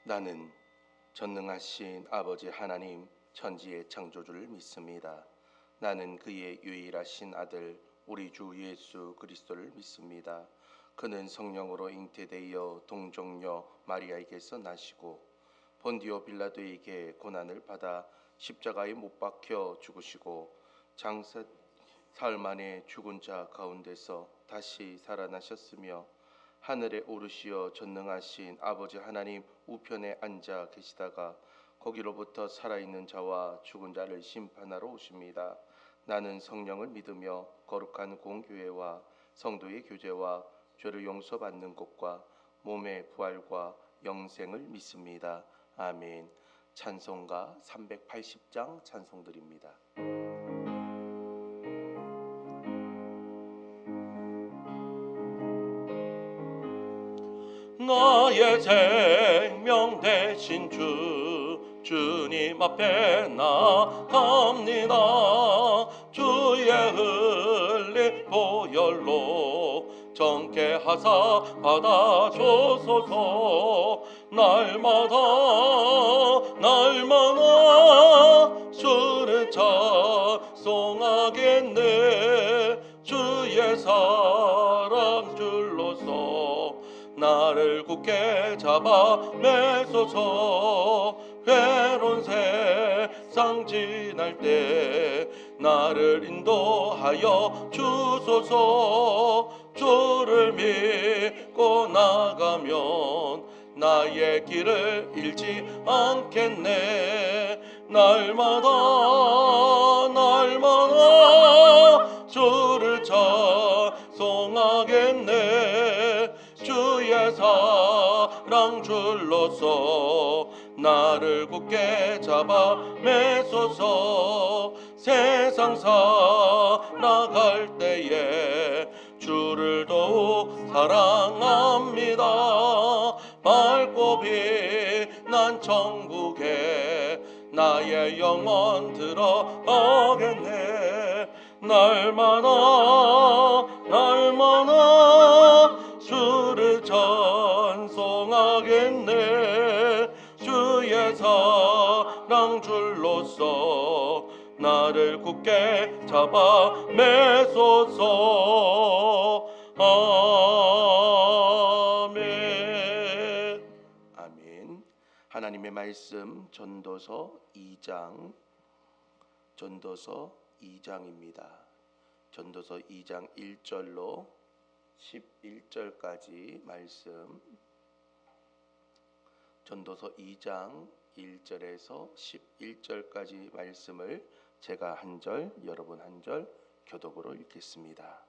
나는 전능하신 아버지 하나님 천지의 창조주를 믿습니다. 나는 그의 유일하신 아들 우리 주 예수 그리스도를 믿습니다. 그는 성령으로 잉태되어 동정녀 마리아에게서 나시고 본디오 빌라도에게 고난을 받아 십자가에 못 박혀 죽으시고 사흘 만에 죽은 자 가운데서 다시 살아나셨으며 하늘에 오르시어 전능하신 아버지 하나님 우편에 앉아 계시다가 거기로부터 살아있는 자와 죽은 자를 심판하러 오십니다. 나는 성령을 믿으며 거룩한 공교회와 성도의 교제와 죄를 용서받는 것과 몸의 부활과 영생을 믿습니다. 아멘. 찬송가 380장 찬송드립니다. 나의 생명 되신 주님 앞에 나갑니다. 주의 흘린 보혈로 정케하사 받아주소서. 날마다 주를 찬송하겠네. 주의 사랑 줄로서 나를 굳게 잡아 매소서. 괴로운 세상 지날 때 나를 인도하여 주소서. 주를 믿고 나가면 나의 길을 잃지 않겠네. 날마다 주를 찬송하겠네. 주의 사랑 줄로서 나를 굳게 잡아 매소서. 세상 살아갈 때에 주를 더욱 사랑합니다. 밝고 빛난 천국에 나의 영혼 들어가겠네. 날마다 주를 찬송하겠네. 주의 사랑 줄로서 나를 굳게 잡아 매소서. 아멘. 아멘. 하나님의 말씀 전도서 2장입니다. 전도서 2장 1절로 11절까지 말씀. 전도서 2장 1절에서 11절까지 말씀을 제가 한 절, 여러분 한 절 교독으로 읽겠습니다.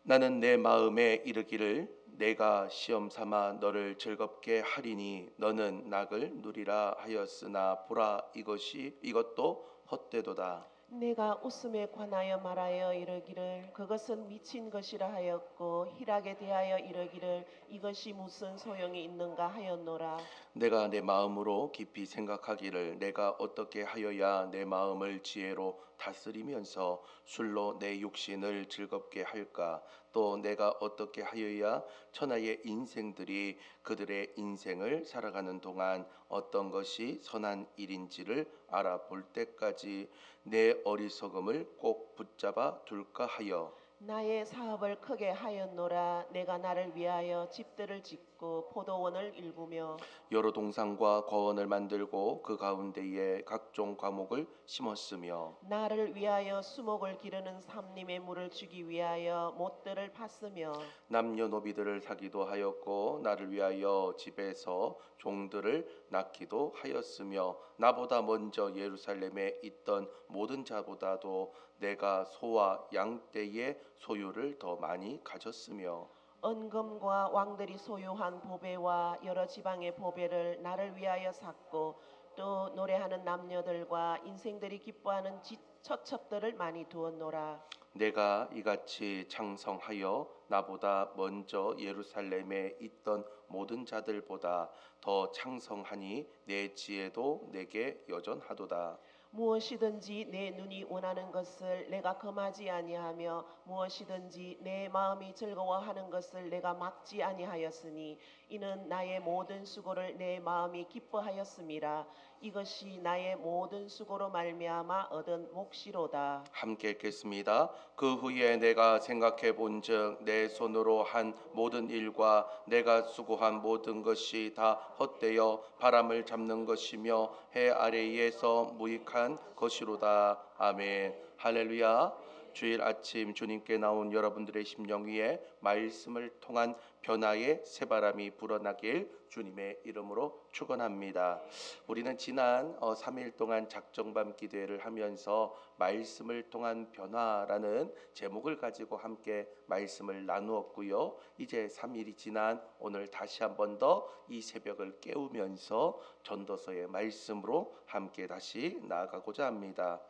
나는 내 마음에 이르기를 내가 시험 삼아 너를 즐겁게 하리니 너는 낙을 누리라 하였으나 보라 이것도 헛되도다. 내가 웃음에 관하여 말하여 이르기를 그것은 미친 것이라 하였고 희락에 대하여 이르기를 이것이 무슨 소용이 있는가 하였노라. 내가 내 마음으로 깊이 생각하기를 내가 어떻게 하여야 내 마음을 지혜로 다스리면서 술로 내 육신을 즐겁게 할까. 또 내가 어떻게 하여야 천하의 인생들이 그들의 인생을 살아가는 동안 어떤 것이 선한 일인지를 알아볼 때까지 내 어리석음을 꼭 붙잡아 둘까 하여 나의 사업을 크게 하였노라. 내가 나를 위하여 집들을 짓고 포도원을 일구며 여러 동산과 과원을 만들고 그 가운데에 각종 과목을 심었으며 나를 위하여 수목을 기르는 삼림의 물을 주기 위하여 못들을 팠으며 남녀노비들을 사기도 하였고 나를 위하여 집에서 종들을 낳기도 하였으며 나보다 먼저 예루살렘에 있던 모든 자보다도 내가 소와 양떼의 소유를 더 많이 가졌으며 은금과 왕들이 소유한 보배와 여러 지방의 보배를 나를 위하여 샀고 또 노래하는 남녀들과 인생들이 기뻐하는 처첩들을 많이 두었노라. 내가 이같이 창성하여 나보다 먼저 예루살렘에 있던 모든 자들보다 더 창성하니 내 지혜도 내게 여전하도다. 무엇이든지 내 눈이 원하는 것을 내가 금하지 아니하며 무엇이든지 내 마음이 즐거워하는 것을 내가 막지 아니하였으니 이는 나의 모든 수고를 내 마음이 기뻐하였음이라. 이것이 나의 모든 수고로 말미암아 얻은 몫이로다. 함께 읽겠습니다. 그 후에 내가 생각해 본즉 내 손으로 한 모든 일과 내가 수고한 모든 것이 다 헛되어 바람을 잡는 것이며 해 아래에서 무익한 것이로다. 아멘. 할렐루야. 주일 아침 주님께 나온 여러분들의 심령 위에 말씀을 통한 변화의 새바람이 불어나길 주님의 이름으로 축원합니다. 우리는 지난 3일 동안 작정밤 기도회를 하면서 말씀을 통한 변화라는 제목을 가지고 함께 말씀을 나누었고요. 이제 3일이 지난 오늘 다시 한 번 더 이 새벽을 깨우면서 전도서의 말씀으로 함께 다시 나아가고자 합니다.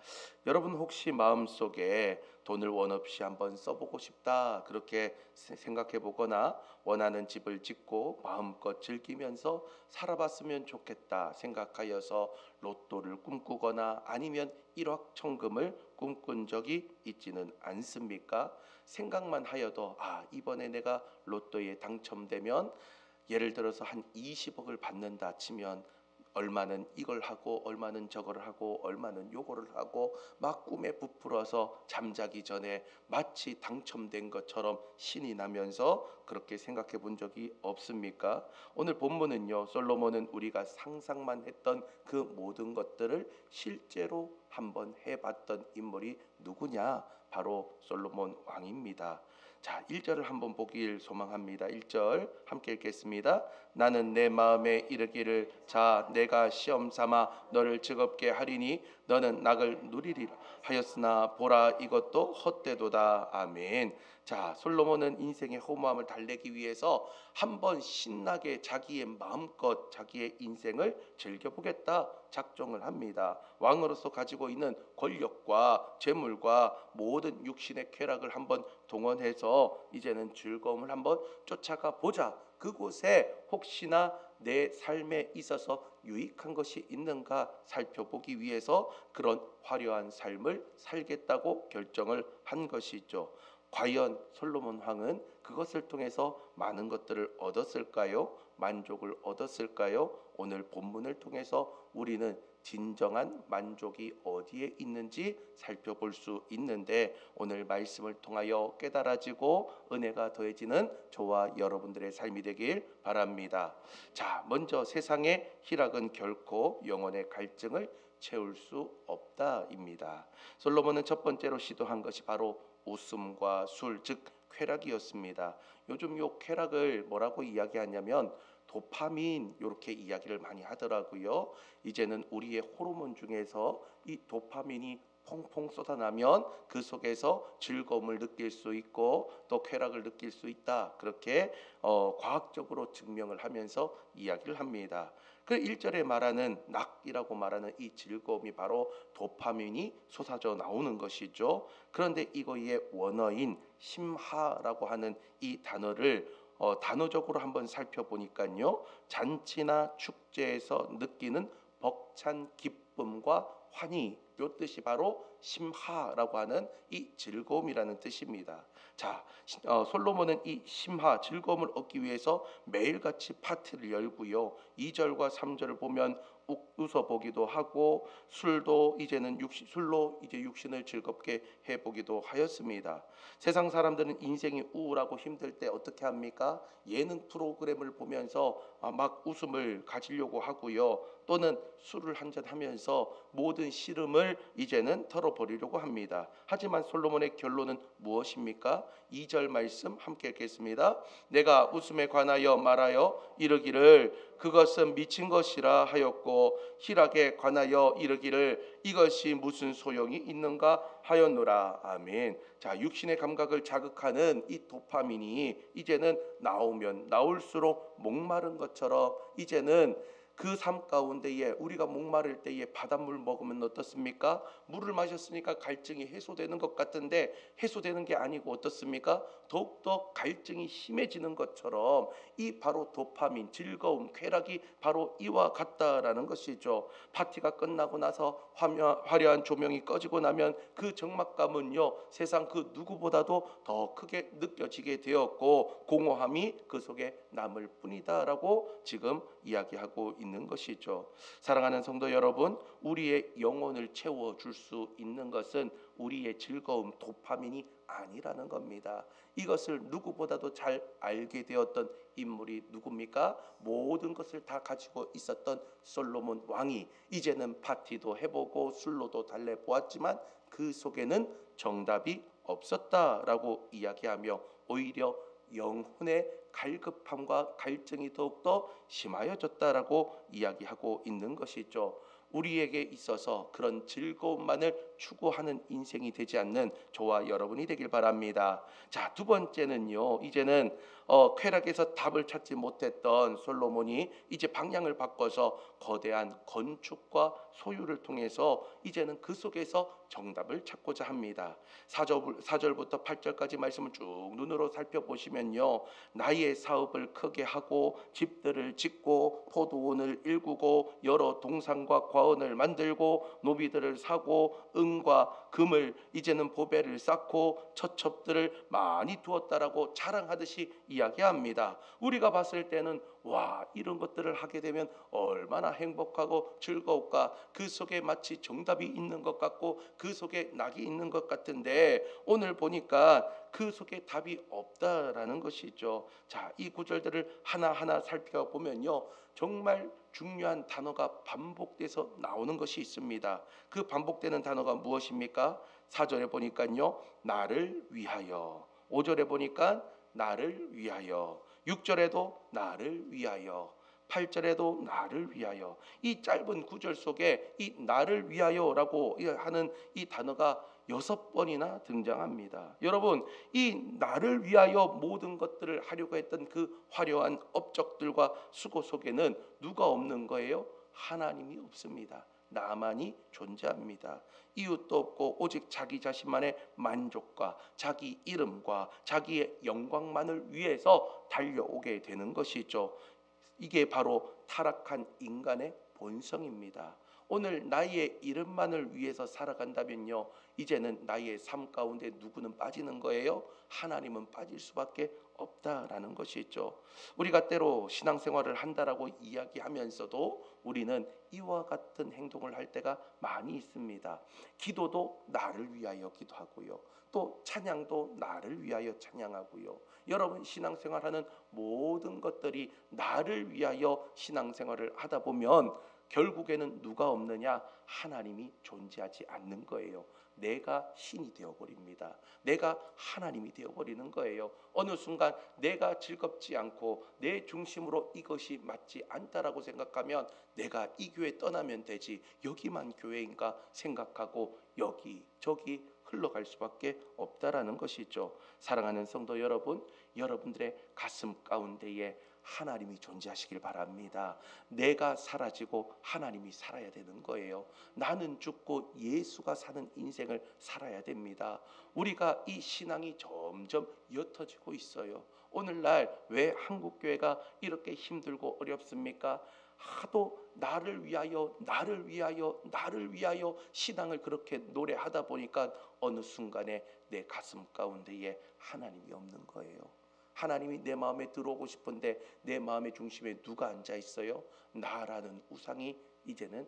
여러분 혹시 마음속에 돈을 원 없이 한번 써보고 싶다 그렇게 생각해 보거나 원하는 집을 짓고 마음껏 즐기면서 살아봤으면 좋겠다 생각하여서 로또를 꿈꾸거나 아니면 1억 천금을 꿈꾼 적이 있지는 않습니까? 생각만 하여도 이번에 내가 로또에 당첨되면 예를 들어서 한 20억을 받는다 치면 얼마는 이걸 하고 얼마는 저걸 하고 얼마는 요거를 하고 막 꿈에 부풀어서 잠자기 전에 마치 당첨된 것처럼 신이 나면서 그렇게 생각해 본 적이 없습니까? 오늘 본문은요, 솔로몬은 우리가 상상만 했던 그 모든 것들을 실제로 한번 해봤던 인물이 누구냐? 바로 솔로몬 왕입니다. 자, 1절을 한번 보길 소망합니다. 1절 함께 읽겠습니다. 나는 내 마음에 이르기를 자 내가 시험 삼아 너를 즐겁게 하리니 너는 낙을 누리리라 하였으나 보라 이것도 헛되도다. 아멘. 자, 솔로몬은 인생의 허무함을 달래기 위해서 한번 신나게 자기의 마음껏 자기의 인생을 즐겨보겠다 작정을 합니다. 왕으로서 가지고 있는 권력과 재물과 모든 육신의 쾌락을 한번 동원해서 이제는 즐거움을 한번 쫓아가 보자. 그곳에 혹시나 내 삶에 있어서 유익한 것이 있는가 살펴보기 위해서 그런 화려한 삶을 살겠다고 결정을 한 것이죠. 과연 솔로몬 왕은 그것을 통해서 많은 것들을 얻었을까요? 만족을 얻었을까요? 오늘 본문을 통해서 우리는 진정한 만족이 어디에 있는지 살펴볼 수 있는데 오늘 말씀을 통하여 깨달아지고 은혜가 더해지는 저와 여러분들의 삶이 되길 바랍니다. 자, 먼저 세상의 희락은 결코 영혼의 갈증을 채울 수 없다입니다. 솔로몬은 첫 번째로 시도한 것이 바로 웃음과 술, 즉 쾌락이었습니다. 요즘 요 쾌락을 뭐라고 이야기하냐면 도파민 이렇게 이야기를 많이 하더라고요. 이제는 우리의 호르몬 중에서 이 도파민이 퐁퐁 쏟아나면 그 속에서 즐거움을 느낄 수 있고 또 쾌락을 느낄 수 있다. 그렇게 과학적으로 증명을 하면서 이야기를 합니다. 그 1절에 말하는 낙이라고 말하는 이 즐거움이 바로 도파민이 솟아져 나오는 것이죠. 그런데 이거의 원어인 심하라고 하는 이 단어를 단어적으로 한번 살펴보니까요, 잔치나 축제에서 느끼는 벅찬 기쁨과 환희, 요 뜻이 바로 심하라고 하는 이 즐거움이라는 뜻입니다. 자, 솔로몬은 이 심하 즐거움을 얻기 위해서 매일같이 파티를 열고요. 2절과 3절을 보면 웃어보기도 하고 술도 이제는 술로 이제 육신을 즐겁게 해보기도 하였습니다. 세상 사람들은 인생이 우울하고 힘들 때 어떻게 합니까? 예능 프로그램을 보면서 막 웃음을 가지려고 하고요. 또는 술을 한잔 하면서 모든 시름을 이제는 털어버리려고 합니다. 하지만 솔로몬의 결론은 무엇입니까? 2절 말씀 함께 읽겠습니다. 내가 웃음에 관하여 말하여 이르기를 그것은 미친 것이라 하였고 희락에 관하여 이르기를 이것이 무슨 소용이 있는가 하였노라. 아멘. 자, 육신의 감각을 자극하는 이 도파민이 이제는 나오면 나올수록 목마른 것처럼 이제는 그 삶 가운데에 우리가 목마를 때에 바닷물 먹으면 어떻습니까? 물을 마셨으니까 갈증이 해소되는 것 같은데 해소되는 게 아니고 어떻습니까? 더욱더 갈증이 심해지는 것처럼 이 바로 도파민, 즐거움, 쾌락이 바로 이와 같다라는 것이죠. 파티가 끝나고 나서 화려한 조명이 꺼지고 나면 그 적막감은요, 세상 그 누구보다도 더 크게 느껴지게 되었고 공허함이 그 속에 남을 뿐이다라고 지금 이야기하고 있는 것이죠. 사랑하는 성도 여러분, 우리의 영혼을 채워줄 수 있는 것은 우리의 즐거움, 도파민이 아니라는 겁니다. 이것을 누구보다도 잘 알게 되었던 인물이 누굽니까? 모든 것을 다 가지고 있었던 솔로몬 왕이 이제는 파티도 해보고 술로도 달래보았지만 그 속에는 정답이 없었다라고 이야기하며 오히려 영혼의 갈급함과 갈증이 더욱더 심하여졌다라고 이야기하고 있는 것이죠. 우리에게 있어서 그런 즐거움만을 추구하는 인생이 되지 않는 저와 여러분이 되길 바랍니다. 자, 두 번째는요. 이제는 쾌락에서 답을 찾지 못했던 솔로몬이 이제 방향을 바꿔서 거대한 건축과 소유를 통해서 이제는 그 속에서 정답을 찾고자 합니다. 4절부터 8절까지 말씀을 쭉 눈으로 살펴보시면요. 나의 사업을 크게 하고 집들을 짓고 포도원을 일구고 여러 동산과 과원을 만들고 노비들을 사고 은과 금을 이제는 보배를 쌓고 처첩들을 많이 두었다라고 자랑하듯이 이야기합니다. 우리가 봤을 때는 와, 이런 것들을 하게 되면 얼마나 행복하고 즐거울까. 그 속에 마치 정답이 있는 것 같고 그 속에 낙이 있는 것 같은데 오늘 보니까 그 속에 답이 없다라는 것이죠. 자, 이 구절들을 하나하나 살펴보면요, 정말 중요한 단어가 반복돼서 나오는 것이 있습니다. 그 반복되는 단어가 무엇입니까? 4절에 보니까요, 나를 위하여. 5절에 보니까 나를 위하여. 6절에도 나를 위하여. 8절에도 나를 위하여. 이 짧은 구절 속에 이 나를 위하여라고 하는 이 단어가 6번이나 등장합니다. 여러분, 이 나를 위하여 모든 것들을 하려고 했던 그 화려한 업적들과 수고 속에는 누가 없는 거예요? 하나님이 없습니다. 나만이 존재합니다. 이웃도 없고 오직 자기 자신만의 만족과 자기 이름과 자기의 영광만을 위해서 달려오게 되는 것이죠. 이게 바로 타락한 인간의 본성입니다. 오늘 나의 이름만을 위해서 살아간다면요, 이제는 나의 삶 가운데 누구는 빠지는 거예요? 하나님은 빠질 수밖에 없다라는 것이죠. 우리가 때로 신앙생활을 한다라고 이야기하면서도 우리는 이와 같은 행동을 할 때가 많이 있습니다. 기도도 나를 위하여 기도하고요, 또 찬양도 나를 위하여 찬양하고요. 여러분, 신앙생활하는 모든 것들이 나를 위하여 신앙생활을 하다 보면 결국에는 누가 없느냐? 하나님이 존재하지 않는 거예요. 내가 신이 되어버립니다. 내가 하나님이 되어버리는 거예요. 어느 순간 내가 즐겁지 않고 내 중심으로 이것이 맞지 않다라고 생각하면 내가 이 교회 떠나면 되지, 여기만 교회인가 생각하고 여기저기 흘러갈 수밖에 없다라는 것이죠. 사랑하는 성도 여러분, 여러분들의 가슴 가운데에 하나님이 존재하시길 바랍니다. 내가 사라지고 하나님이 살아야 되는 거예요. 나는 죽고 예수가 사는 인생을 살아야 됩니다. 우리가 이 신앙이 점점 옅어지고 있어요. 오늘날 왜 한국교회가 이렇게 힘들고 어렵습니까? 하도 나를 위하여 나를 위하여 나를 위하여 신앙을 그렇게 노래하다 보니까 어느 순간에 내 가슴 가운데에 하나님이 없는 거예요. 하나님이 내 마음에 들어오고 싶은데 내 마음의 중심에 누가 앉아 있어요? 나라는 우상이 이제는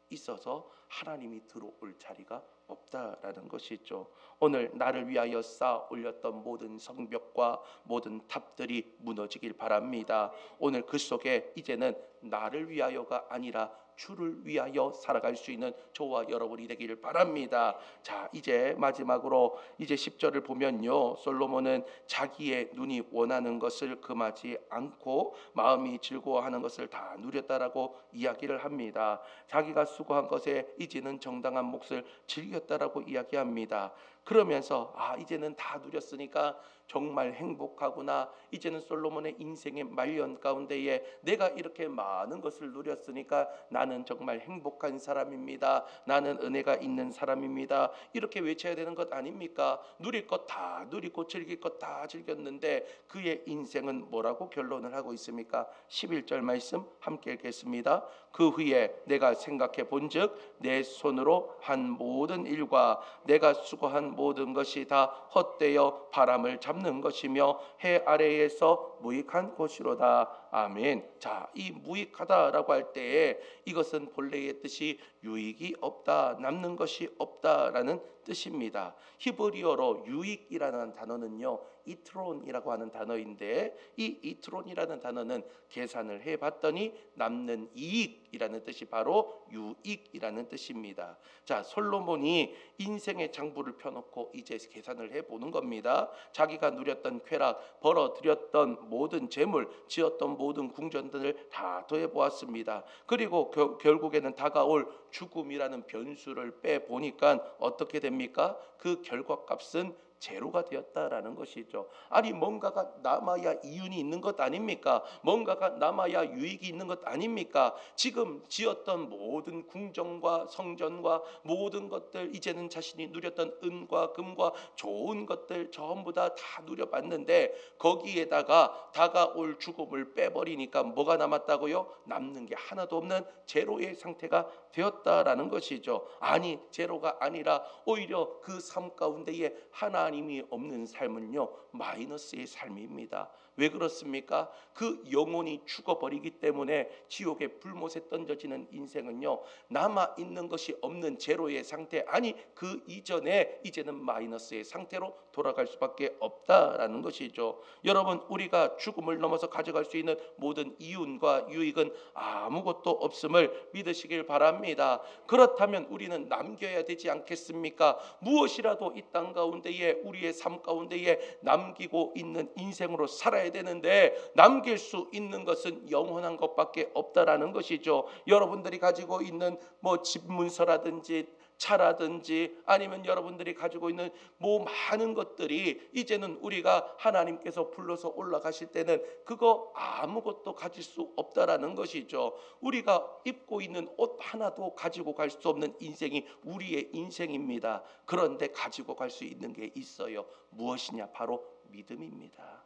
있어서 하나님이 들어올 자리가 없다라는 것이죠. 오늘 나를 위하여 쌓아 올렸던 모든 성벽과 모든 탑들이 무너지길 바랍니다. 오늘 그 속에 이제는 나를 위하여가 아니라 주를 위하여 살아갈 수 있는 저와 여러분이 되기를 바랍니다. 자, 이제 마지막으로 이제 10절을 보면요, 솔로몬은 자기의 눈이 원하는 것을 금하지 않고 마음이 즐거워하는 것을 다 누렸다라고 이야기를 합니다. 자기가 수고한 것에 이제는 정당한 몫을 즐겼다라고 이야기합니다. 그러면서 이제는 다 누렸으니까 정말 행복하구나. 이제는 솔로몬의 인생의 말년 가운데에 내가 이렇게 많은 것을 누렸으니까 나는 정말 행복한 사람입니다. 나는 은혜가 있는 사람입니다. 이렇게 외쳐야 되는 것 아닙니까? 누릴 것 다 누리고 즐길 것 다 즐겼는데 그의 인생은 뭐라고 결론을 하고 있습니까? 11절 말씀 함께 읽겠습니다. 그 후에 내가 생각해 본즉 내 손으로 한 모든 일과 내가 수고한 모든 것이 다 헛되어 바람을 잡는 것이며 해 아래에서 무익한 것이로다. 아멘. 자, 이 무익하다라고 할 때에 이것은 본래의 뜻이 유익이 없다, 남는 것이 없다라는 뜻입니다. 히브리어로 유익이라는 단어는요, 이트론이라고 하는 단어인데 이 이트론이라는 단어는 계산을 해봤더니 남는 이익이라는 뜻이 바로 유익이라는 뜻입니다. 자, 솔로몬이 인생의 장부를 펴놓고 이제 계산을 해보는 겁니다. 자기가 누렸던 쾌락, 벌어들였던 모든 재물, 지었던 모든 궁전들을 다 더해보았습니다. 그리고 결국에는 다가올 죽음이라는 변수를 빼보니까 어떻게 됩니까? 그 결과값은 제로가 되었다라는 것이죠. 아니 뭔가가 남아야 이윤이 있는 것 아닙니까? 뭔가가 남아야 유익이 있는 것 아닙니까? 지금 지었던 모든 궁정과 성전과 모든 것들, 이제는 자신이 누렸던 은과 금과 좋은 것들 전부 다 누려봤는데 거기에다가 다가올 죽음을 빼버리니까 뭐가 남았다고요? 남는 게 하나도 없는 제로의 상태가 되었다라는 것이죠. 아니 제로가 아니라 오히려 그 삶 가운데에 하나님이 없는 삶은요 마이너스의 삶입니다. 왜 그렇습니까? 그 영혼이 죽어버리기 때문에 지옥의 불못에 던져지는 인생은요 남아있는 것이 없는 제로의 상태, 아니 그 이전에 이제는 마이너스의 상태로 돌아갈 수밖에 없다라는 것이죠. 여러분, 우리가 죽음을 넘어서 가져갈 수 있는 모든 이윤과 유익은 아무것도 없음을 믿으시길 바랍니다. 그렇다면 우리는 남겨야 되지 않겠습니까? 무엇이라도 이 땅 가운데에 우리의 삶 가운데에 남기고 있는 인생으로 살아야 되는데 남길 수 있는 것은 영원한 것밖에 없다라는 것이죠. 여러분들이 가지고 있는 집문서라든지 차라든지 아니면 여러분들이 가지고 있는 많은 것들이 이제는 우리가 하나님께서 불러서 올라가실 때는 그거 아무것도 가질 수 없다라는 것이죠. 우리가 입고 있는 옷 하나도 가지고 갈 수 없는 인생이 우리의 인생입니다. 그런데 가지고 갈 수 있는 게 있어요. 무엇이냐? 바로 믿음입니다.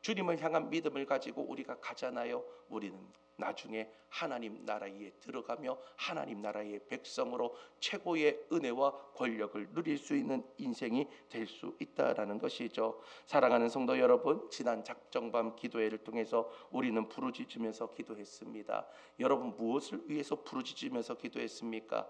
주님을 향한 믿음을 가지고 우리가 가잖아요. 우리는 나중에 하나님 나라에 들어가며 하나님 나라의 백성으로 최고의 은혜와 권력을 누릴 수 있는 인생이 될 수 있다라는 것이죠. 사랑하는 성도 여러분, 지난 작정밤 기도회를 통해서 우리는 부르짖으면서 기도했습니다. 여러분, 무엇을 위해서 부르짖으면서 기도했습니까?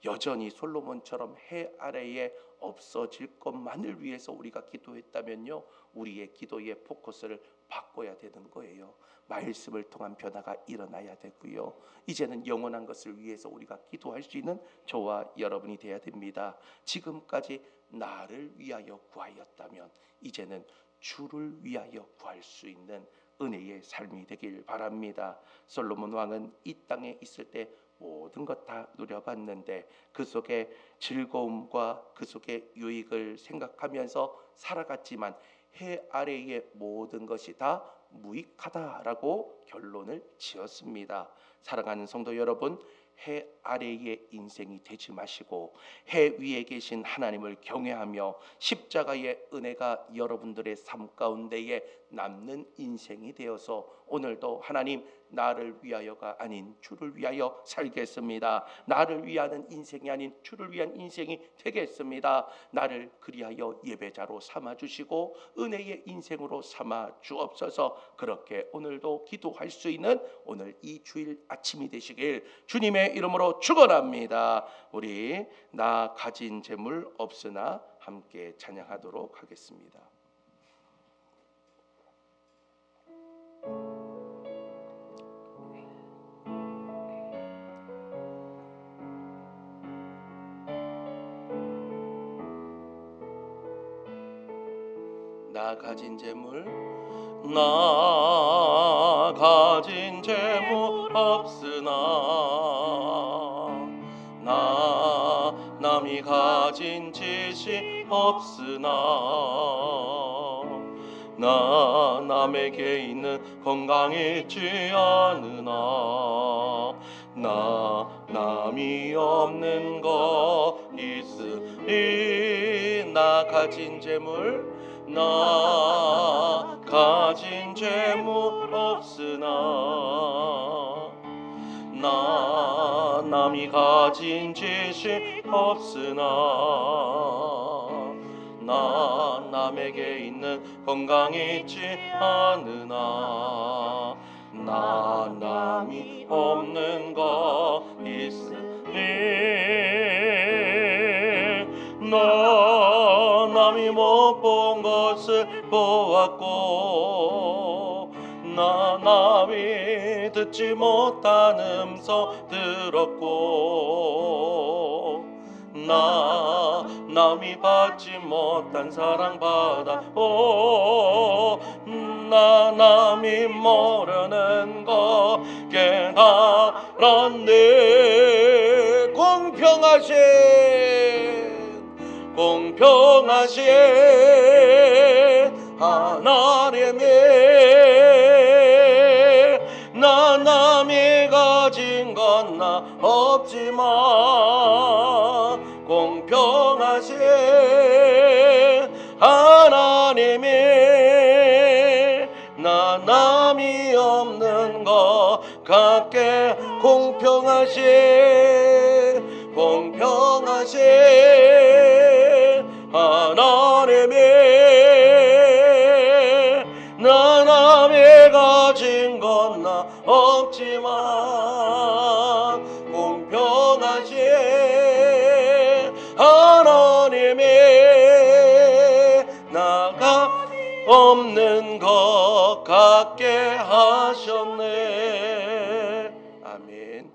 여전히 솔로몬처럼 해 아래에 없어질 것만을 위해서 우리가 기도했다면요, 우리의 기도의 포커스를 바꿔야 되는 거예요. 말씀을 통한 변화가 일어나야 되고요. 이제는 영원한 것을 위해서 우리가 기도할 수 있는 저와 여러분이 되어야 됩니다. 지금까지 나를 위하여 구하였다면 이제는 주를 위하여 구할 수 있는 은혜의 삶이 되길 바랍니다. 솔로몬 왕은 이 땅에 있을 때 모든 것 다 누려봤는데 그 속에 즐거움과 그 속에 유익을 생각하면서 살아갔지만 해 아래의 모든 것이 다 무익하다라고 결론을 지었습니다. 사랑하는 성도 여러분, 해 아래의 인생이 되지 마시고 해 위에 계신 하나님을 경외하며 십자가의 은혜가 여러분들의 삶 가운데에 남는 인생이 되어서 오늘도 하나님, 나를 위하여가 아닌 주를 위하여 살겠습니다. 나를 위하는 인생이 아닌 주를 위한 인생이 되겠습니다. 나를 그리하여 예배자로 삼아주시고 은혜의 인생으로 삼아 주옵소서. 그렇게 오늘도 기도할 수 있는 오늘 이 주일 아침이 되시길 주님의 이름으로 축원합니다. 우리 나 가진 재물 없으나 함께 찬양하도록 하겠습니다. 나 가진 재물, 나 가진 재물 없으나 나 남이 가진 지식 없으나 나 남에게 있는 건강이 있지 않으나 나 남이 없는 거 있으니 나 가진 재물 나 가진 재물 없으나 나 남이 가진 지식 없으나 나 남에게 있는 건강이 있지 않으나 나 남이 없는 거 있으니 나 남이 못 본 것을 보았고 나 남이 듣지 못한 음성 들었고 나 남이 받지 못한 사랑 받았고 나 남이 모르는 거 깨달았네. 공평하신 하나님의 나 남이 가진 건 나 없지만 공평하신 하나님이 나 남이 없는 것 같게 공평하신 하나님이 나 남이 가진 건 나 없지만 공평하신 하나님이 나가 없는 것 같게 하셨네. 아멘.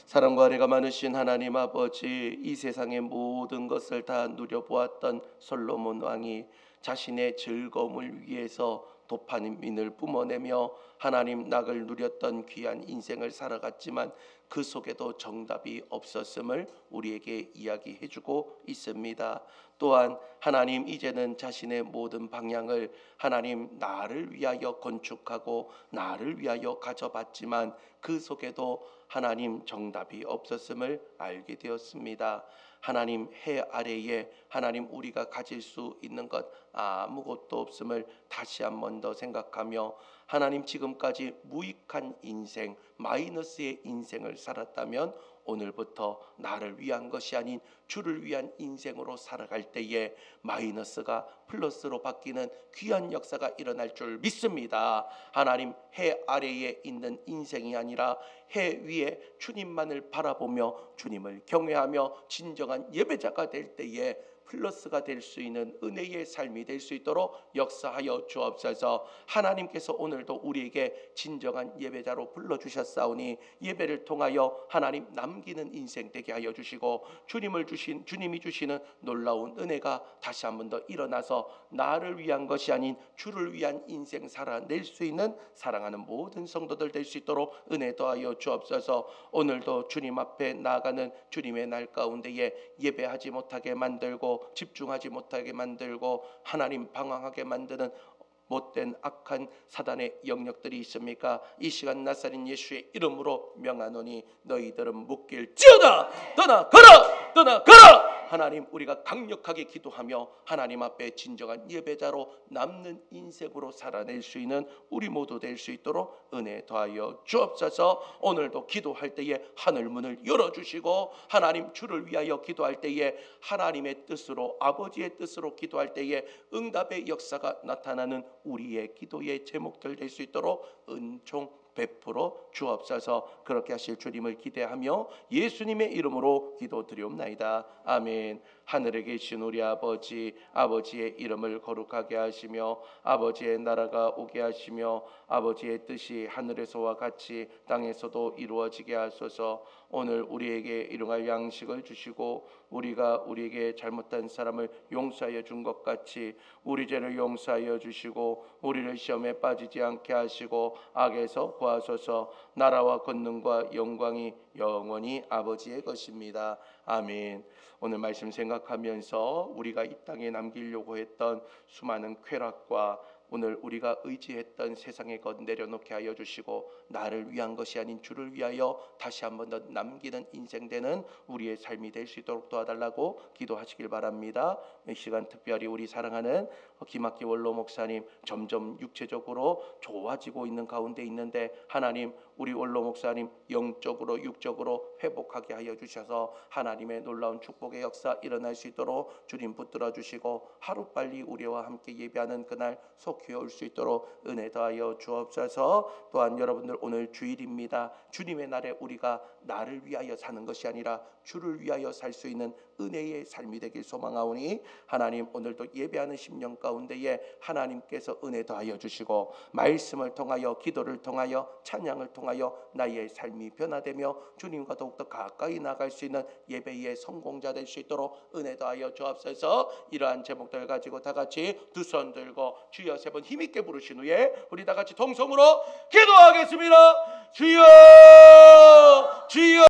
사랑과 은혜가 많으신 하나님 아버지, 이 세상의 모든 것을 다 누려보았던 솔로몬 왕이 자신의 즐거움을 위해서 도파민을 뿜어내며 하나님 낙을 누렸던 귀한 인생을 살아갔지만 그 속에도 정답이 없었음을 우리에게 이야기해주고 있습니다. 또한 하나님 이제는 자신의 모든 방향을 하나님 나를 위하여 건축하고 나를 위하여 가져봤지만 그 속에도 하나님 정답이 없었음을 알게 되었습니다. 하나님 해 아래에 하나님 우리가 가질 수 있는 것 아무것도 없음을 다시 한 번 더 생각하며 하나님 지금까지 무익한 인생 마이너스의 인생을 살았다면 오늘부터 나를 위한 것이 아닌 주를 위한 인생으로 살아갈 때에 마이너스가 플러스로 바뀌는 귀한 역사가 일어날 줄 믿습니다. 하나님 해 아래에 있는 인생이 아니라 해 위에 주님만을 바라보며 주님을 경외하며 진정한 예배자가 될 때에 플러스가 될 수 있는 은혜의 삶이 될 수 있도록 역사하여 주옵소서. 하나님께서 오늘도 우리에게 진정한 예배자로 불러주셨사오니 예배를 통하여 하나님 남기는 인생 되게 하여 주시고 주님이 주시는 놀라운 은혜가 다시 한 번 더 일어나서 나를 위한 것이 아닌 주를 위한 인생 살아낼 수 있는 사랑하는 모든 성도들 될 수 있도록 은혜 더하여 주옵소서. 오늘도 주님 앞에 나아가는 주님의 날 가운데에 예배하지 못하게 만들고 집중하지 못하게 만들고 하나님 방황하게 만드는 못된 악한 사단의 영역들이 있습니까? 이 시간 나사렛 예수의 이름으로 명하노니 너희들은 묶일지어다. 떠나가라. 하나님 우리가 강력하게 기도하며 하나님 앞에 진정한 예배자로 남는 인생으로 살아낼 수 있는 우리 모두 될 수 있도록 은혜 더하여 주옵소서. 오늘도 기도할 때에 하늘 문을 열어주시고 하나님 주를 위하여 기도할 때에 하나님의 뜻으로 아버지의 뜻으로 기도할 때에 응답의 역사가 나타나는 우리의 기도의 제목들 될 수 있도록 은총 베풀어 주옵소서. 그렇게 하실 주님을 기대하며 예수님의 이름으로 기도드리옵나이다. 아멘. 하늘에 계신 우리 아버지, 아버지의 이름을 거룩하게 하시며 아버지의 나라가 오게 하시며 아버지의 뜻이 하늘에서와 같이 땅에서도 이루어지게 하소서. 오늘 우리에게 일용할 양식을 주시고 우리가 우리에게 잘못한 사람을 용서하여 준 것 같이 우리 죄를 용서하여 주시고 우리를 시험에 빠지지 않게 하시고 악에서 구하소서. 나라와 권능과 영광이 영원히 아버지의 것입니다. 아멘. 오늘 말씀 생각하면서 우리가 이 땅에 남기려고 했던 수많은 쾌락과 오늘 우리가 의지했던 세상의 것 내려놓게 하여 주시고 나를 위한 것이 아닌 주를 위하여 다시 한 번 더 남기는 인생 되는 우리의 삶이 될 수 있도록 도와달라고 기도하시길 바랍니다. 이 시간 특별히 우리 사랑하는 김학기 원로 목사님 점점 육체적으로 좋아지고 있는 가운데 있는데 하나님 우리 원로 목사님 영적으로 육적으로 회복하게 하여 주셔서 하나님의 놀라운 축복의 역사 일어날 수 있도록 주님 붙들어 주시고 하루빨리 우리와 함께 예배하는 그날 속히 올 수 있도록 은혜 더하여 주옵소서. 또한 여러분들 오늘 주일입니다. 주님의 날에 우리가 나를 위하여 사는 것이 아니라 주를 위하여 살 수 있는 은혜의 삶이 되길 소망하오니 하나님 오늘도 예배하는 심령 가운데에 하나님께서 은혜 더하여 주시고 말씀을 통하여 기도를 통하여 찬양을 통하여 나의 삶이 변화되며 주님과 더욱더 가까이 나갈 수 있는 예배의 성공자 될 수 있도록 은혜 더하여 주옵소서. 이러한 제목들 가지고 다 같이 두 손 들고 주여 세 번 힘있게 부르신 후에 우리 다 같이 동성으로 기도하겠습니다. 주여 주여